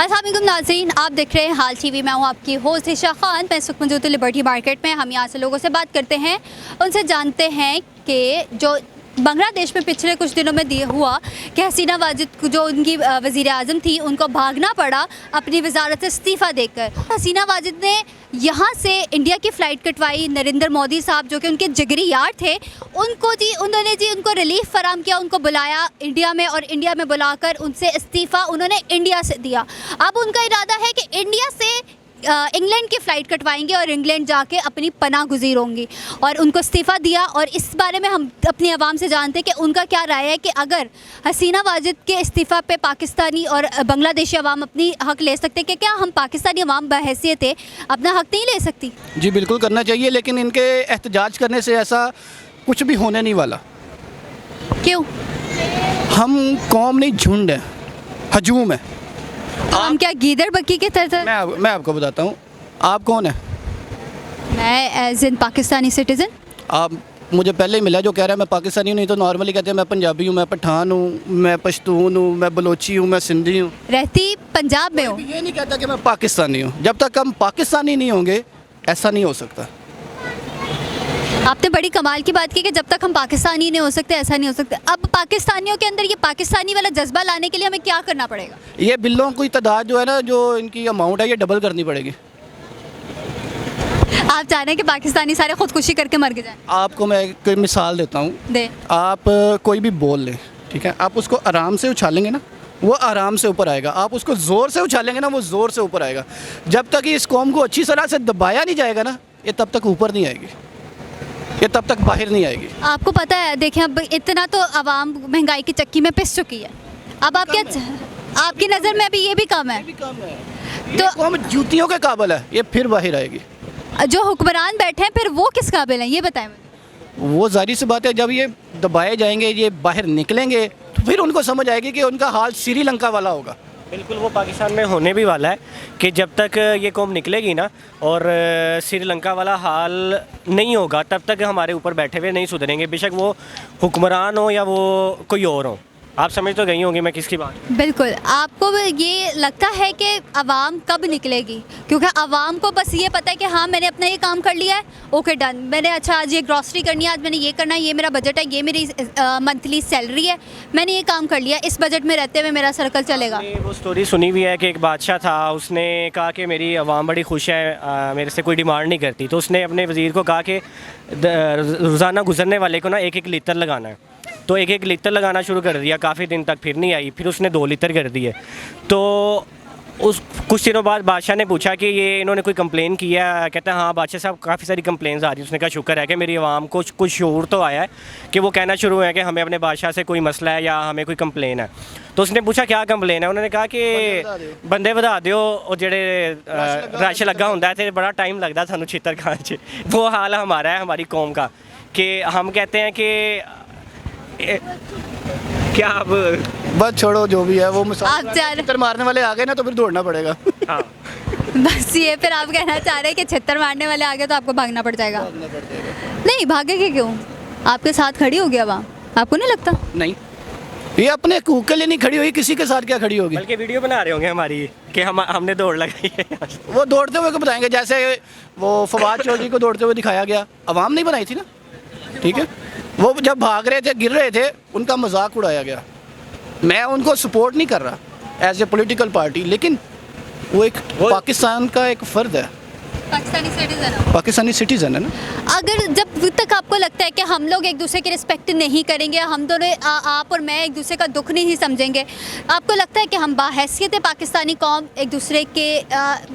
अस्सलाम वालेकुम नाज़रीन, आप देख रहे हैं हाल टीवी। मैं हूं आपकी होस्ट इशा खान। मैं इस वक्त मौजूद हूं लिबर्टी मार्केट में। हम यहाँ से लोगों से बात करते हैं, उनसे जानते हैं कि जो बांग्लादेश में पिछले कुछ दिनों में हुआ कि हसीना वाजिद जो उनकी वज़ीर आज़म थी, उनको भागना पड़ा अपनी वजारत से इस्तीफ़ा देकर। हसीना वाजिद ने यहाँ से इंडिया की फ़्लाइट कटवाई। नरेंद्र मोदी साहब जो कि उनके जिगरी यार थे, उनको रिलीफ फराम किया, उनको बुलाया इंडिया में और इंडिया में बुलाकर उनसे इस्तीफ़ा उन्होंने इंडिया से दिया। अब उनका इरादा है कि इंडिया से इंग्लैंड की फ़्लाइट कटवाएंगे और इंग्लैंड जाके अपनी पनाह गुज़ीर होंगी, और उनको इस्तीफ़ा दिया। और इस बारे में हम अपनी आवाम से जानते हैं कि उनका क्या राय है कि अगर हसीना वाजिद के इस्तीफ़ा पे पाकिस्तानी और बांग्लादेशी अवाम अपनी हक़ ले सकते कि क्या हम पाकिस्तानी अवाम बहैसियत है अपना हक़ नहीं ले सकती? जी बिल्कुल करना चाहिए, लेकिन इनके एहतजाज करने से ऐसा कुछ भी होने नहीं वाला। क्यों? हम कौम नहीं, झुंड है, हजूम है। हम क्या गीदड़ बक्की के तरह? मैं आपको बताता हूँ, आप कौन है? मैं एज इन पाकिस्तानी सिटीज़न। आप मुझे पहले ही मिला जो कह रहा है मैं पाकिस्तानी हूँ, नहीं तो नॉर्मली कहते हैं मैं पंजाबी हूँ, मैं पठान हूँ, मैं पश्तून हूँ, मैं बलोची हूँ, मैं सिंधी हूँ। रहती पंजाब में हूँ। ये नहीं कहता कि मैं पाकिस्तानी हूँ। जब तक हम पाकिस्तानी नहीं होंगे ऐसा नहीं हो सकता। आपने बड़ी कमाल की बात की कि जब तक हम पाकिस्तानी नहीं हो सकते ऐसा नहीं हो सकता। अब पाकिस्तानियों के अंदर ये पाकिस्तानी वाला जज्बा लाने के लिए हमें क्या करना पड़ेगा? ये बिल्लों की तादाद जो है ना, जो इनकी अमाउंट है, ये डबल करनी पड़ेगी। आप चाह रहे हैं कि पाकिस्तानी सारे खुदकुशी करके मर जाएं? आपको मैं एक मिसाल देता हूँ। आप कोई भी बॉल लें, ठीक है, आप उसको आराम से उछालेंगे ना, वो आराम से ऊपर आएगा। आप उसको ज़ोर से उछालेंगे ना, वो ज़ोर से ऊपर आएगा। जब तक इस कौम को अच्छी तरह से दबाया नहीं जाएगा ना, ये तब तक ऊपर नहीं आएगी, ये तब तक बाहर नहीं आएगी। आपको पता है, देखें अब इतना तो आवाम महंगाई की चक्की में पिस चुकी है। अब आप क्या, आपकी नज़र में अभी ये भी कम है? तो कौम जूतियों के काबिल है, ये फिर बाहर आएगी। जो हुक्मरान बैठे हैं फिर वो किस काबिल हैं, ये बताएं मुझे। वो जाहिर सी बात है, जब ये दबाए जाएंगे, ये बाहर निकलेंगे, तो फिर उनको समझ आएगी कि उनका हाल श्रीलंका वाला होगा। बिल्कुल, वो पाकिस्तान में होने भी वाला है कि जब तक ये कौम निकलेगी ना और श्रीलंका वाला हाल नहीं होगा, तब तक हमारे ऊपर बैठे हुए नहीं सुधरेंगे, बेशक वो हुक्मरान हो या वो कोई और हो। आप समझ तो गई होंगी मैं किसकी बात। बिल्कुल। आपको ये लगता है कि आवाम कब निकलेगी? क्योंकि आवाम को बस ये पता है कि हाँ मैंने अपना ये काम कर लिया है, ओके डन, मैंने अच्छा आज ये ग्रॉसरी करनी है, आज मैंने ये करना है, ये मेरा बजट है, ये मेरी मंथली सैलरी है, मैंने ये काम कर लिया, इस बजट में रहते हुए मेरा सर्कल चलेगा। वो स्टोरी सुनी हुई है कि एक बादशाह था, उसने कहा कि मेरी आवाम बड़ी खुश है, मेरे से कोई डिमांड नहीं करती, तो उसने अपने वज़ीर को कहा कि रोज़ाना गुजरने वाले को ना 1-1 लीटर लगाना है। तो 1-1 लीटर लगाना शुरू कर दिया, काफ़ी दिन तक फिर नहीं आई, फिर उसने 2 लीटर कर दिए। तो उस कुछ दिनों बाद बादशाह ने पूछा कि ये इन्होंने कोई कंप्लेन किया? कहता है हाँ बादशाह साहब, काफ़ी सारी कंप्लेंट्स आ रही हैं। उसने कहा शुक्र है कि मेरी आवाम को कुछ शऊर तो आया है कि वो कहना शुरू है कि हमें अपने बादशाह से कोई मसला है या हमें कोई कंप्लेन है। तो उसने पूछा क्या कंप्लेन है? उन्होंने कहा कि बंदे वधा दो, और जेड़े रश लगा होंदा है, बड़ा टाइम लगता सानू छितर खान च। वो हाल हमारा है, हमारी कौम का, कि हम कहते हैं कि क्या अब बस छोड़ो जो भी है वो। आप मारने वाले आ गए ना तो फिर दौड़ना पड़ेगा। हाँ। बस ये फिर आप कहना चाह रहे हैं कि छितर मारने वाले आ गए तो आपको भागना पड़ जाएगा? नहीं भागेंगे क्यों, आपके साथ खड़ी होगी आवाम, आपको नहीं लगता? नहीं, ये अपने हकूक के लिए नहीं खड़ी हुई, किसी के साथ क्या खड़ी होगी? बल्कि वीडियो बना रहे होंगे हमारी कि हमने दौड़ लगाई है। वो दौड़ते हुए को बताएंगे, जैसे वो फवाद चौधरी को दौड़ते हुए दिखाया गया, आवाम नहीं बनाई थी ना, ठीक है। वो जब भाग रहे थे, गिर रहे थे, उनका मजाक उड़ाया गया। मैं उनको सपोर्ट नहीं कर रहा एज ए पॉलिटिकल पार्टी, लेकिन वो एक पाकिस्तान का एक फ़र्द है, पाकिस्तानी सिटीज़न है ना। अगर जब तक आपको लगता है कि हम लोग एक दूसरे की रिस्पेक्ट नहीं करेंगे, हम दोनों आप और मैं एक दूसरे का दुख नहीं समझेंगे, आपको लगता है कि हम बाहैसियत पाकिस्तानी कौम एक दूसरे के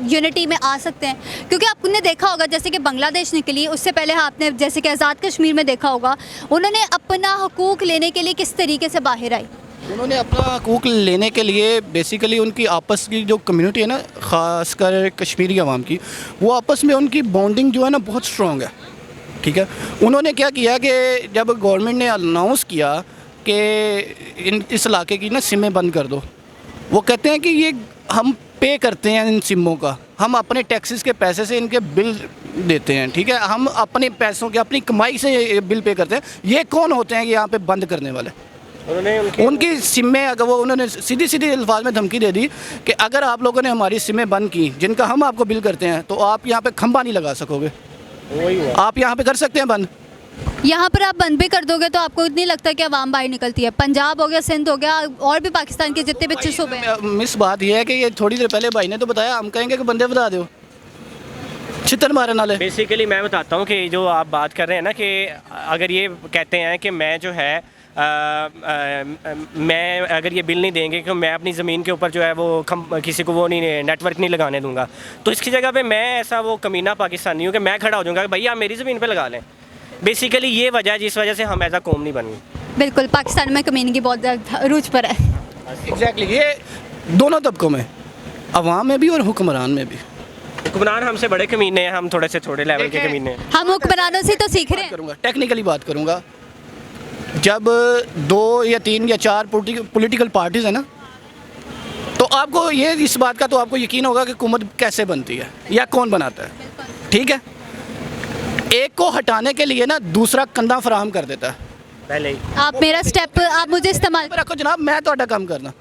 यूनिटी में आ सकते हैं? क्योंकि आपने देखा होगा जैसे कि बांग्लादेश निकली, उससे पहले आपने जैसे कि आज़ाद कश्मीर में देखा होगा, उन्होंने अपना हकूक़ लेने के लिए किस तरीके से बाहर आई। उन्होंने अपना हकूक़ लेने के लिए बेसिकली उनकी आपस की जो कम्युनिटी है ना, ख़ासकर कश्मीरी अवाम की, वो आपस में उनकी बॉन्डिंग जो है ना बहुत स्ट्रॉन्ग है, ठीक है। उन्होंने क्या किया कि जब गवर्नमेंट ने अनाउंस किया कि इस इलाके की ना सिमें बंद कर दो, वो कहते हैं कि ये हम पे करते हैं इन सिमों का, हम अपने टैक्सेस के पैसे से इनके बिल देते हैं, ठीक है, हम अपने पैसों के अपनी कमाई से ये बिल पे करते हैं। ये कौन होते हैं कि यहाँ पे बंद करने वाले? उन्होंने उनकी सिमें अगर वो उन्होंने सीधी सीधी अल्फाज में धमकी दे दी कि अगर आप लोगों ने हमारी सिमें बंद की जिनका हम आपको बिल करते हैं तो आप यहाँ पे खंबा नहीं लगा सकोगे। वही हुआ। आप यहाँ पे कर सकते हैं बंद। यहाँ पर आप बंद भी कर दोगे तो आपको नहीं लगता कि आवाम बाहर निकलती है? पंजाब हो गया, सिंध हो गया, और भी पाकिस्तान के जितने भी सूबे हैं। मिस बात यह है कि ये थोड़ी देर पहले भाई ने तो बताया, हम कहेंगे कि बंदे बता दो, छितर मारने वाले। बेसिकली मैं बताता हूँ कि जो आप बात कर रहे हैं ना कि अगर ये कहते हैं कि मैं जो है मैं अगर ये बिल नहीं देंगे कि मैं अपनी ज़मीन के ऊपर जो है वो किसी को वो नहीं नेटवर्क नहीं लगाने दूंगा, तो इसकी जगह पे मैं ऐसा वो कमीना पाकिस्तानी हूँ कि मैं खड़ा हो जाऊँगा कि भैया आप मेरी ज़मीन पे लगा लें। बेसिकली ये वजह है जिस वजह से हम एज अ कौम नहीं बनी। बिल्कुल, पाकिस्तान में कमीनगी बहुत रूज पर है। एग्जैक्टली, ये दोनों तबकों में, अवाम में भी और हुक्मरान में भी। हुक्मरान हमसे बड़े कमीने हैं, हम थोड़े से छोटे लेवल के कमीने हैं। हम हुक्मरानों से तो सीख रहे हैं। करूँगा टेक्निकली बात करूँगा, जब 2 या 3 या 4 पॉलिटिकल पार्टीज़ है ना, तो आपको ये इस बात का तो आपको यकीन होगा कि हुकूमत कैसे बनती है या कौन बनाता है। ठीक है, एक को हटाने के लिए ना दूसरा कंधा फराहम कर देता है पहले ही। आप मेरा स्टेप आप मुझे इस्तेमाल रखो जनाब, मैं तो काम करना।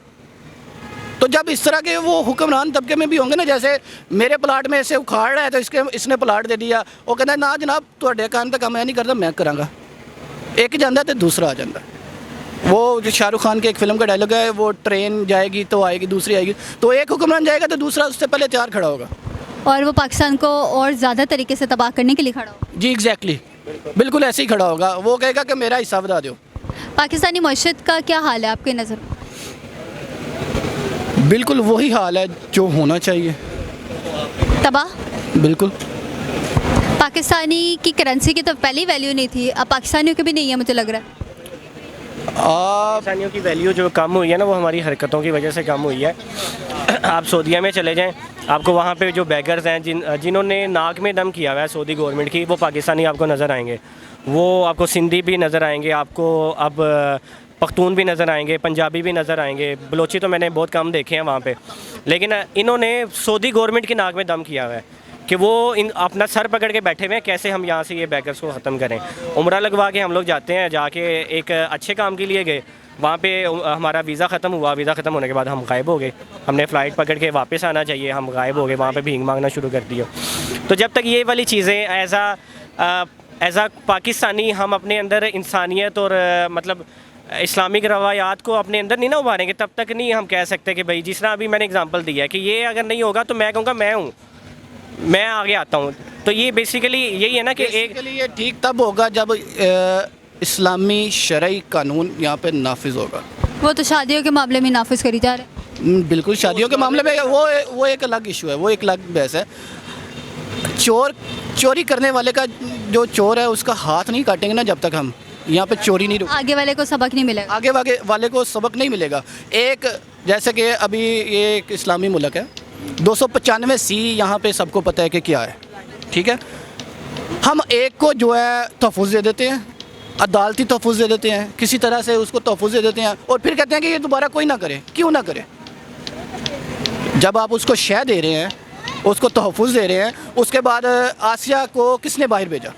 तो जब इस तरह के वो हुक्मरान तबके में भी होंगे ना, जैसे मेरे प्लाट में ऐसे उखाड़ रहा है तो इसने प्लाट दे दिया, वो कहता है ना जनाब तुहाडे काम तक मैं नहीं करता, मैं करांगा। एक जाता तो दूसरा आ जाता। वो जो शाहरुख खान के एक फिल्म का डायलॉग है, वो ट्रेन जाएगी तो आएगी, दूसरी आएगी, तो एक हुक्मरान जाएगा तो दूसरा उससे पहले तैयार खड़ा होगा और वो पाकिस्तान को और ज़्यादा तरीके से तबाह करने के लिए खड़ा हो। जी एग्जैक्टली, बिल्कुल ऐसे ही खड़ा होगा। वो कहेगा कि मेरा हिस्सा बता दो। पाकिस्तानी मईशत का क्या हाल है आपकी नज़र में? बिल्कुल वही हाल है जो होना चाहिए, तबाह। बिल्कुल। पाकिस्तानी की करेंसी की तो पहले वैल्यू नहीं थी, अब पाकिस्तानियों की भी नहीं है मुझे लग रहा है। पाकिस्तानियों की वैल्यू जो कम हुई है ना, वो हमारी हरकतों की वजह से कम हुई है। आप सऊदीया में चले जाएं, आपको वहाँ पे जो बैगर्स हैं जिन्होंने नाक में दम किया हुआ है सऊदी गवर्नमेंट की, वो पाकिस्तानी आपको नज़र आएंगे। वो आपको सिंधी भी नज़र आएंगे, आपको अब पख्तून भी नज़र आएंगे, पंजाबी भी नज़र आएंगे, बलोची तो मैंने बहुत कम देखे हैं वहाँ पे। लेकिन इन्होंने सऊदी गवर्नमेंट की नाक में दम किया हुआ है कि वो अपना सर पकड़ के बैठे हुए हैं कैसे हम यहाँ से ये बैगर्स को ख़त्म करें। उम्रा लगवा के हम लोग जाते हैं, जाके एक अच्छे काम के लिए गए, वहाँ पे हमारा वीज़ा ख़त्म हुआ, वीज़ा ख़त्म होने के बाद हम गायब हो गए। हमने फ़्लाइट पकड़ के वापस आना चाहिए, हम गायब हो गए, वहाँ पे भीख मांगना शुरू कर दिया। तो जब तक ये वाली चीज़ें एज आ पाकिस्तानी हम अपने अंदर इंसानियत और मतलब इस्लामिक रवायात को अपने अंदर नहीं ना उभारेंगे, तब तक नहीं हम कह सकते कि भाई, जिस तरह अभी मैंने एग्जांपल दिया है कि ये अगर नहीं होगा तो मैं कहूँगा मैं हूँ, मैं आगे आता हूँ। तो ये बेसिकली यही है ना कि एक ये ठीक तब होगा जब इस्लामी शरई कानून यहाँ पे नाफिज होगा। वो तो शादियों के मामले में नाफिज करी जा रहे हैं। बिल्कुल, शादियों के मामले में वो एक अलग इशू है, वो एक अलग बहस है। चोरी करने वाले का जो चोर है उसका हाथ नहीं काटेंगे ना जब तक हम यहाँ पे चोरी नहीं रुक, आगे वाले को सबक नहीं मिलेगा। आगे वाले को सबक नहीं मिलेगा। एक जैसे कि अभी ये एक इस्लामी मुल्क है, 295C यहाँ पे सबको पता है कि क्या है। ठीक है, हम एक को जो है तहफ़्फ़ुज़ दे देते हैं, अदालती तहफ़्फ़ुज़ दे देते हैं, किसी तरह से उसको तहफ़्फ़ुज़ दे देते हैं और फिर कहते हैं कि ये दोबारा कोई ना करे। क्यों ना करे? जब आप उसको शय दे रहे हैं, उसको तहफ़्फ़ुज़ दे रहे हैं, उसके बाद आसिया को किसने बाहर भेजा?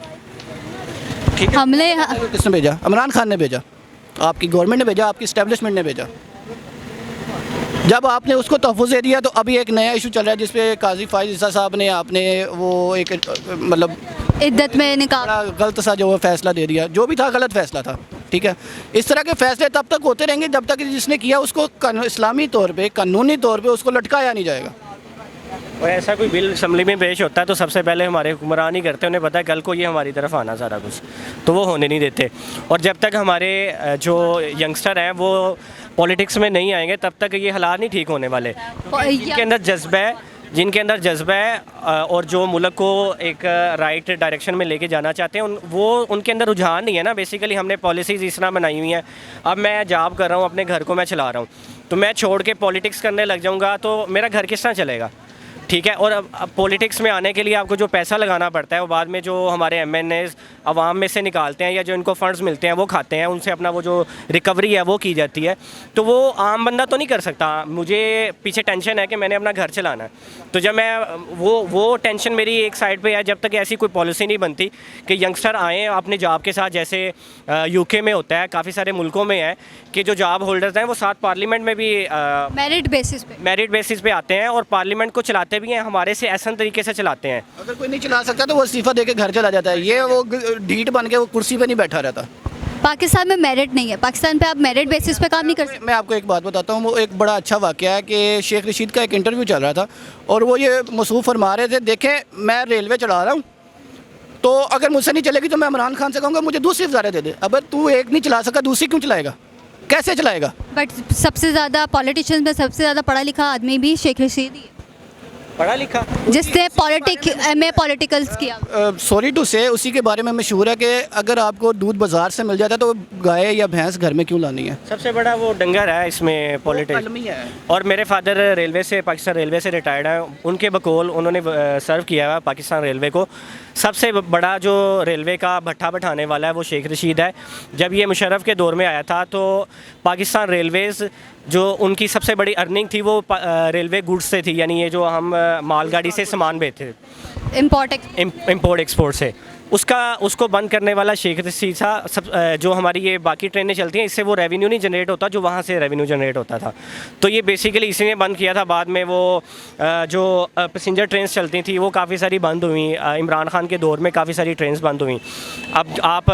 ठीक है, हमले किसने भेजा? इमरान खान ने भेजा, आपकी गवर्नमेंट ने भेजा, आपकी इस्टेब्लिशमेंट ने भेजा। जब आपने उसको तहफ़्फ़ुज़ दे दिया तो अभी एक नया इशू चल रहा है जिस पे काजी फायज़ ईसा साहब ने आपने वो एक मतलब इद्दत में निकाह बड़ा गलत सा जो फैसला दे दिया, जो भी था गलत फैसला था। ठीक है, इस तरह के फैसले तब तक होते रहेंगे जब तक जिसने किया उसको इस्लामी तौर पे, कानूनी तौर पे उसको लटकाया नहीं जाएगा। और ऐसा कोई बिल असम्बली में पेश होता है तो सबसे पहले हमारे हुक्मरान ही करते हैं, उन्हें पता है कल को ये हमारी तरफ आना सारा कुछ, तो वो होने नहीं देते। और जब तक हमारे जो यंगस्टर हैं वो पॉलिटिक्स में नहीं आएंगे तब तक ये हालात नहीं ठीक होने वाले। जिनके अंदर जज्बा है और जो मुल्क को एक राइट डायरेक्शन में लेके जाना चाहते हैं, वो उनके अंदर रुझान नहीं है ना। बेसिकली हमने पॉलिसीज़ इस तरह बनाई हुई हैं, अब मैं जॉब कर रहा हूँ, अपने घर को मैं चला रहा हूँ, तो मैं छोड़ के पॉलिटिक्स करने लग जाऊँगा तो मेरा घर किस तरह चलेगा? ठीक है। और अब पॉलिटिक्स में आने के लिए आपको जो पैसा लगाना पड़ता है वो बाद में जो हमारे एमएनएस आवाम में से निकालते हैं या जो इनको फंड्स मिलते हैं वो खाते हैं, उनसे अपना वो जो रिकवरी है वो की जाती है। तो वो आम बंदा तो नहीं कर सकता। मुझे पीछे टेंशन है कि मैंने अपना घर चलाना है, तो जब मैं वो टेंशन मेरी एक साइड पे है। जब तक ऐसी कोई पॉलिसी नहीं बनती कि यंगस्टर आएँ अपने जॉब के साथ, जैसे यूके में होता है, काफ़ी सारे मुल्कों में है कि जो जॉब होल्डर्स हैं वो साथ पार्लियामेंट में भी मेरिट बेसिस पे आते हैं और पार्लियामेंट को चलाते भी हैं, हमारे से ऐसा तरीके से चलाते हैं। अगर कोई नहीं चला सकता तो वो इस्तीफा दे के घर चला जाता है, ये वो ढीठ बन के वो कुर्सी पे नहीं बैठा रहता। पाकिस्तान में मेरिट नहीं है, पाकिस्तान पे आप मेरिट बेसिस पे काम नहीं कर सकते। मैं आपको एक बात बताता हूँ, वो एक बड़ा अच्छा वाक़या है कि शेख रशीद का एक इंटरव्यू चल रहा था और वो ये मसूफ़ फरमा रहे थे, देखें मैं रेलवे चला रहा हूँ, तो अगर मुझसे नहीं चलेगी तो मैं इमरान खान से कहूँगा मुझे दूसरी वज़ारत दे दे। अब तू एक नहीं चला सका, दूसरी क्यों चलाएगा, कैसे चलाएगा? बट सबसे ज़्यादा पॉलिटिशियन में सबसे ज़्यादा पढ़ा लिखा आदमी भी शेख रशीद ही है, पढ़ा लिखा, जिसने MA पॉलिटिकल्स किया। सॉरी टू से उसी के बारे में मशहूर है कि अगर आपको दूध बाज़ार से मिल जाता है तो गाय या भैंस घर में क्यों लानी है? सबसे बड़ा वो डंगर है इसमें पॉलिटिक्स। और मेरे फादर रेलवे से, पाकिस्तान रेलवे से रिटायर्ड हैं, उनके बकौल उन्होंने सर्व किया है पाकिस्तान रेलवे को। सबसे बड़ा जो रेलवे का भट्ठा बैठाने वाला है वो शेख रशीद है। जब ये मुशर्रफ के दौर में आया था तो पाकिस्तान रेलवेज़ जो उनकी सबसे बड़ी अर्निंग थी वो रेलवे गुड्स से थी, यानी ये जो हम मालगाड़ी से सामान बेचते थे, इम्पोर्ट एक्सपोर्ट से, उसको बंद करने वाला शेख रशीद था। सब जो हमारी ये बाकी ट्रेनें चलती हैं इससे वो रेवेन्यू नहीं जनरेट होता जो वहाँ से रेवेन्यू जनरेट होता था, तो ये बेसिकली इसी ने बंद किया था। बाद में वो जो पैसेंजर ट्रेन्स चलती थी वो काफ़ी सारी बंद हुई, इमरान खान के दौर में काफ़ी सारी ट्रेन्स बंद हुई। अब आप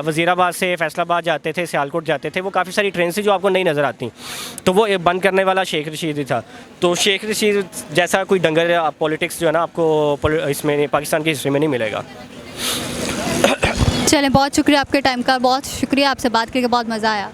वज़ीराबाद से फैसलाबाद जाते थे, सियालकोट जाते थे, वो काफ़ी सारी ट्रेन थी जो आपको नहीं नज़र आती, तो वो बंद करने वाला शेख रशीद ही था। तो शेख रशीद जैसा कोई डंगर पॉलिटिक्स जो है ना आपको इसमें पाकिस्तान की हिस्ट्री में नहीं मिलेगा। चलें, बहुत शुक्रिया आपके टाइम का, बहुत शुक्रिया, आपसे बात करके बहुत मज़ा आया।